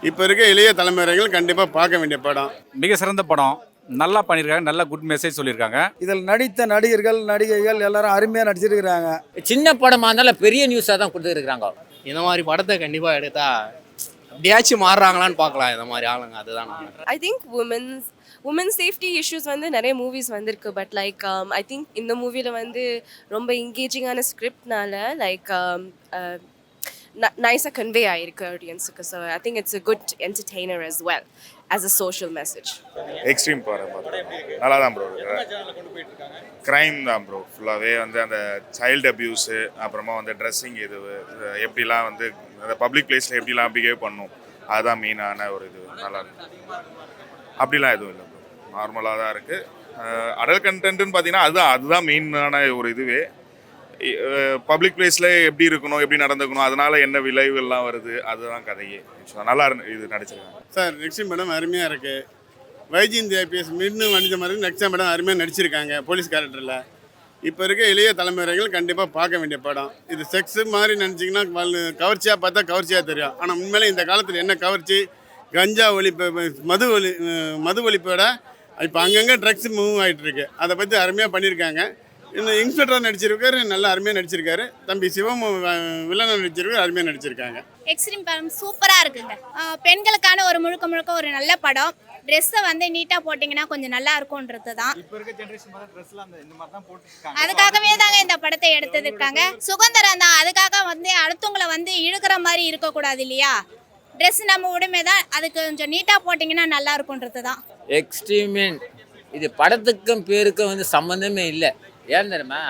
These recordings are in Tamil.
இப்போ இருக்க இளைய தலைமுறைகள் கண்டிப்பாக பார்க்க வேண்டிய படம். மிக சிறந்த படம். நல்லா பண்ணியிருக்காங்க. நல்ல குட் மெசேஜ் சொல்லியிருக்காங்க. இதில் நடித்த நடிகர்கள் நடிகைகள் எல்லாரும் அருமையாக நடிச்சிருக்கிறாங்க. சின்ன படமாக இருந்தாலும் பெரிய நியூஸாக தான் கொடுத்துருக்குறாங்க. இந்த மாதிரி படத்தை கண்டிப்பாக எடுத்தா அப்படியாச்சும் மாறுறாங்களான்னு பார்க்கலாம். இந்த மாதிரி ஆளுங்க அதுதான் I think women safety issues வந்து நிறைய மூவிஸ் வந்திருக்கு. பட் லைக் ஐ திங்க் இந்த மூவியில் வந்து ரொம்ப என்கேஜிங்கான ஸ்கிரிப்ட்னால லைக் நைஸாக கன்வே ஆயிருக்கு ஆடியன்ஸுக்கு. So I think it's a good entertainer as well as a social message. Extreme படம் நல்லா தான் ப்ரோ க்ரைம் தான் ப்ரோ. ஃபுல்லாகவே வந்து அந்த சைல்டு அப்யூஸு, அப்புறமா வந்து ட்ரெஸ்ஸிங் இது எப்படிலாம் வந்து அந்த பப்ளிக் பிளேஸில் எப்படிலாம் பிஹேவ் பண்ணும், அதுதான் மெயினான ஒரு இது. நல்லா இருக்கு. அப்படிலாம் எதுவும் இல்லை ப்ரோ, நார்மலாக தான் இருக்குது. அடல்ட் கண்டென்ட்னு பார்த்தீங்கன்னா அதுதான் மெயினான ஒரு இதுவே. பப்ளிக் பிளேஸில் எப்படி இருக்கணும், எப்படி நடந்துக்கணும், அதனால என்ன விளைவுகள்லாம் வருது, அதுதான் கதையே. நல்லா இது நடிச்சிருக்காங்க சார். நெக்ஸ்ட் படம் அருமையாக இருக்குது. வைஜெயந்தி ஐபிஎஸ் மீண்டும் நடித்த மாதிரி நெக்ஸ்ட் படம் அருமையாக நடிச்சிருக்காங்க போலீஸ் கேரக்டரில். இப்போ இருக்க இளைய தலைமுறைகள் கண்டிப்பாக பார்க்க வேண்டிய படம். இது செக்ஸு மாதிரி நினச்சிங்கன்னா கவர்ச்சியாக பார்த்தா கவர்ச்சியாக தெரியும். ஆனால் உண்மையிலே இந்த காலத்தில் என்ன கவர்ச்சி, கஞ்சா ஒழிப்பு, மது ஒழிப்போட இப்போ அங்கங்கே ட்ரக்ஸ் மூவ் ஆகிட்டுருக்கு. அதை பற்றி அருமையாக பண்ணியிருக்காங்க. இன்னும் இன்ஸ்பெக்டராக நடிச்சிருக்காரு, நல்லா அருமையாக நடிச்சிருக்காரு. தம்பி சிவம் வில்லனை நடிச்சிருக்காரு, அருமையாக நடிச்சிருக்காங்க. எக்ஸ்ட்ரீம் படம் சூப்பராக இருக்குங்க. பெண்களுக்கான ஒரு முழுக்க ஒரு நல்ல படம். ட்ரெஸ்ஸை வந்து நீட்டாக போட்டிங்கன்னா கொஞ்சம் நல்லா இருக்கும்ன்றது தான். அதுக்காகவே தாங்க இந்த படத்தை எடுத்துருக்காங்க. சுதந்திரம் தான், அதுக்காக வந்து அடுத்தவங்களை வந்து இழுக்கிற மாதிரி இருக்கக்கூடாது இல்லையா. ட்ரெஸ் நம்ம உடமை தான், அதுக்கு கொஞ்சம் நீட்டாக போட்டிங்கன்னா நல்லா இருக்கும்ன்றது தான். எக்ஸ்ட்ரீமின் இது படத்துக்கும் பேருக்கும் வந்து சம்மந்தமே இல்லை. ஏன் தெரியுமா,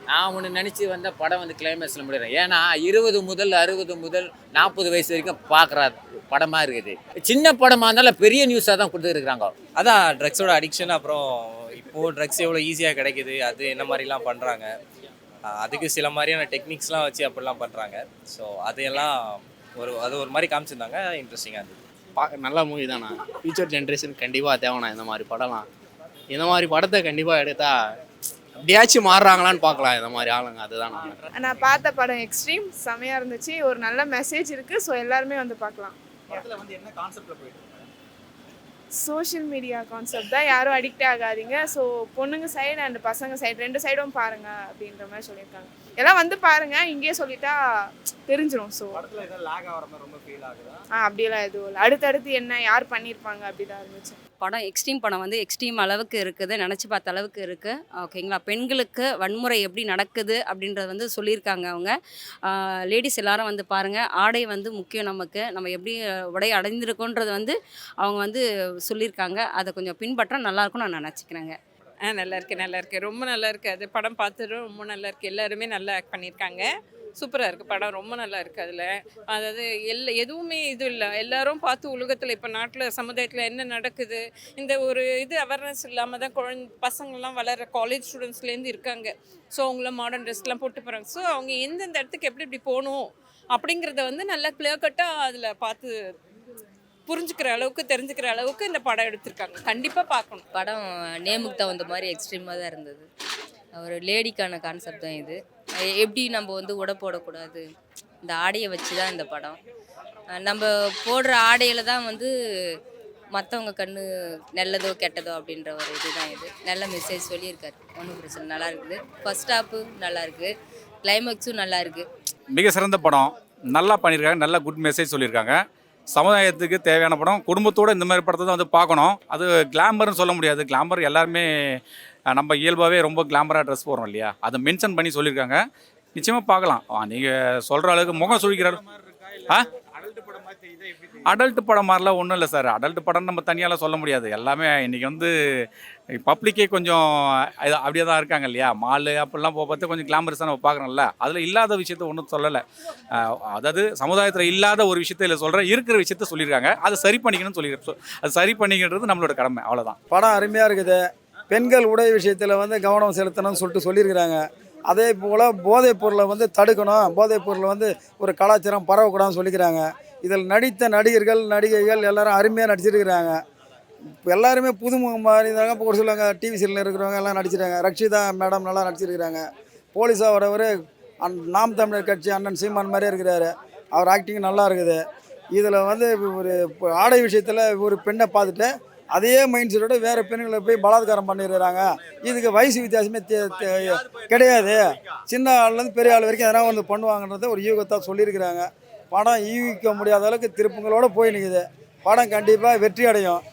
நான் ஒன்று நினச்சி வந்த படம் வந்து கிளைமேக்ஸில் முடிகிறேன். ஏன்னா 20 முதல் 60 முதல் 40 வயசு வரைக்கும் பார்க்குற படமாக இருக்குது. சின்ன படமாக இருந்தாலும் பெரிய நியூஸாக தான் கொடுத்துருக்குறாங்க. அதான் ட்ரக்ஸோட அடிக்ஷன், அப்புறம் இப்போது ட்ரக்ஸ் எவ்வளோ ஈஸியாக கிடைக்கிது, அது என்ன மாதிரிலாம் பண்ணுறாங்க, அதுக்கு சில மாதிரியான டெக்னிக்ஸ்லாம் வச்சு அப்படிலாம் பண்ணுறாங்க. ஸோ அதையெல்லாம் ஒரு மாதிரி காமிச்சிருந்தாங்க. இன்ட்ரெஸ்டிங்காக இருந்தது. நல்ல மூவி தானே. ஃபியூச்சர் ஜென்ரேஷன் கண்டிப்பாக தேவைண்ணா இந்த மாதிரி படம்லாம். இந்த மாதிரி படத்தை கண்டிப்பாக எடுத்தா அப்படியாச்சும் மாறுறாங்களான்னு பார்க்கலாம். இந்த மாதிரி ஆளுங்க அதுதான் நான் பார்த்த படம் எக்ஸ்ட்ரீம் செமையாக இருந்துச்சு. ஒரு நல்ல மெசேஜ் இருக்குது. ஸோ எல்லாருமே வந்து பார்க்கலாம். சோஷியல் மீடியா கான்செப்ட் தான், யாரும் அடிக்ட் ஆகாதீங்க. ஸோ பொண்ணுங்க சைடு அண்ட் பசங்க சைடு ரெண்டு சைடும் பாருங்க அப்படின்ற மாதிரி சொல்லியிருக்காங்க. எல்லாம் வந்து பாருங்க, இங்கேயே சொல்லிட்டா தெரிஞ்சிடும். ஸோ அப்படியெல்லாம் எதுவும் இல்லை. அடுத்தடுத்து என்ன யார் பண்ணியிருப்பாங்க அப்படிதான் இருந்துச்சு. படம் எக்ஸ்ட்ரீம் படம் வந்து எக்ஸ்ட்ரீம் அளவுக்கு இருக்குது, நினச்சி பார்த்த அளவுக்கு இருக்குது. ஓகேங்களா. பெண்களுக்கு வன்முறை எப்படி நடக்குது அப்படின்றத வந்து சொல்லியிருக்காங்க அவங்க. லேடிஸ் எல்லாரும் வந்து பாருங்கள். ஆடை வந்து முக்கியம் நமக்கு, நம்ம எப்படி உடை அடைந்திருக்கோன்றது வந்து அவங்க வந்து சொல்லியிருக்காங்க. அதை கொஞ்சம் பின்பற்ற நல்லாயிருக்கும்னு நான் நினச்சிக்கிறேங்க. நல்லா இருக்குது, ரொம்ப நல்லா இருக்குது. அது படம் பார்த்துட்டு ரொம்ப நல்லா இருக்குது. எல்லாருமே நல்லா ஆக்ட் பண்ணியிருக்காங்க. சூப்பராக இருக்குது படம், ரொம்ப நல்லா இருக்குது. அதில் அதாவது எதுவுமே இது இல்லை. எல்லாரும் பார்த்து உலகத்தில் இப்போ நாட்டில் சமுதாயத்தில் என்ன நடக்குது, இந்த ஒரு இது அவேர்னஸ் இல்லாமல் தான் பசங்கள்லாம் வளர காலேஜ் ஸ்டூடெண்ட்ஸ்லேருந்து இருக்காங்க. ஸோ அவங்கள மாடர்ன் ட்ரெஸ்லாம் போட்டு போகிறாங்க. ஸோ அவங்க எந்தெந்த இடத்துக்கு எப்படி போகணும் அப்படிங்கிறத வந்து நல்லா கிளியர் கட்டாக அதில் பார்த்து புரிஞ்சுக்கிற அளவுக்கு தெரிஞ்சுக்கிற அளவுக்கு இந்த படம் எடுத்திருக்காங்க. கண்டிப்பாக பார்க்கணும். படம் நேமுக்கு தகுந்த மாதிரி எக்ஸ்ட்ரீமாக தான் இருந்தது. ஒரு லேடிக்கான கான்செப்ட் தான் இது. எப்படி நம்ம வந்து உடை போடக்கூடாது, இந்த ஆடையை வச்சு தான் இந்த படம். நம்ம போடுற ஆடையில் தான் வந்து மற்றவங்க கண்ணு நல்லதோ கெட்டதோ அப்படின்ற ஒரு இதுதான் இது. நல்ல மெசேஜ் சொல்லியிருக்காரு, ஒன்றும் பிரச்சனை. நல்லா இருக்குது. ஃபர்ஸ்ட் ஹாப்பு நல்லா இருக்குது, கிளைமேக்ஸும் நல்லா இருக்குது. மிக சிறந்த படம். நல்லா பண்ணியிருக்காங்க. நல்ல குட் மெசேஜ் சொல்லியிருக்காங்க. சமுதாயத்துக்கு தேவையான படம். குடும்பத்தோடு இந்த மாதிரி படத்தை தான் வந்து பார்க்கணும். அது கிளாமர்னு சொல்ல முடியாது. கிளாமர் எல்லாருமே நம்ம இயல்பாகவே ரொம்ப கிளாமராக ட்ரெஸ் போடுறோம் இல்லையா, அதை மென்ஷன் பண்ணி சொல்லியிருக்காங்க. நிச்சயமாக பார்க்கலாம். நீங்கள் சொல்கிற அளவுக்கு முகம் சுழிக்கிறாரு. அடல்ட் படம் மாதிரிலாம் ஒன்றும் இல்லை சார். அடல்ட் படம் நம்ம தனியாலாம் சொல்ல முடியாது. எல்லாமே இன்றைக்கி வந்து பப்ளிக்கே கொஞ்சம் அப்படியே தான் இருக்காங்க இல்லையா. மாலு அப்படிலாம் பார்த்து கொஞ்சம் கிளாமரஸாக நம்ம பார்க்குறோம்ல. அதில் இல்லாத விஷயத்த ஒன்றும் சொல்லலை. அதாவது சமுதாயத்தில் இல்லாத ஒரு விஷயத்த இல்லை சொல்கிறேன், இருக்கிற விஷயத்த சொல்லியிருக்காங்க. அதை சரி பண்ணிக்கணும்னு சொல்லியிருக்கோம். அது சரி பண்ணிக்கிறது நம்மளோட கடமை, அவ்வளோதான். படம் அருமையாக இருக்குது. பெண்கள் உடை விஷயத்தில் வந்து கவனம் செலுத்தணும்னு சொல்லியிருக்கிறாங்க. அதே போல் போதைப் பொருளை வந்து தடுக்கணும், போதைப் பொருளை வந்து ஒரு கலாச்சாரம் பரவக்கூடாதுன்னு சொல்லிக்கிறாங்க. இதில் நடித்த நடிகர்கள் நடிகைகள் எல்லாரும் அருமையாக நடிச்சிருக்கிறாங்க. எல்லாருமே புதுமுகம் மாதிரி இருந்தாங்க. இப்போ ஒரு சிலவங்க டிவி சீரியலில் இருக்கிறவங்க எல்லாம் நடிச்சிருக்காங்க. ரக்ஷிதா மேடம் நல்லா நடிச்சிருக்கிறாங்க. போலீஸாக வரவர் நாம் தமிழர் கட்சி அண்ணன் சீமான் மாதிரியே இருக்கிறாரு. அவர் ஆக்டிங் நல்லா இருக்குது. இதில் வந்து ஒரு ஆடை விஷயத்தில் ஒரு பெண்ணை பார்த்துட்டு அதே மைண்ட் செட்டோட வேறு பெண்களை போய் பலாத்காரம் பண்ணிடுறாங்க. இதுக்கு வயசு வித்தியாசமே கிடையாது. சின்ன ஆள்லேருந்து பெரிய ஆள் வரைக்கும் எதனா வந்து பண்ணுவாங்கன்றத ஒரு யூகத்தாக சொல்லியிருக்கிறாங்க. படம் யூகிக்க முடியாத அளவுக்கு திருப்பங்களோடு போய் நிற்குது. படம் கண்டிப்பாக வெற்றி அடையும்.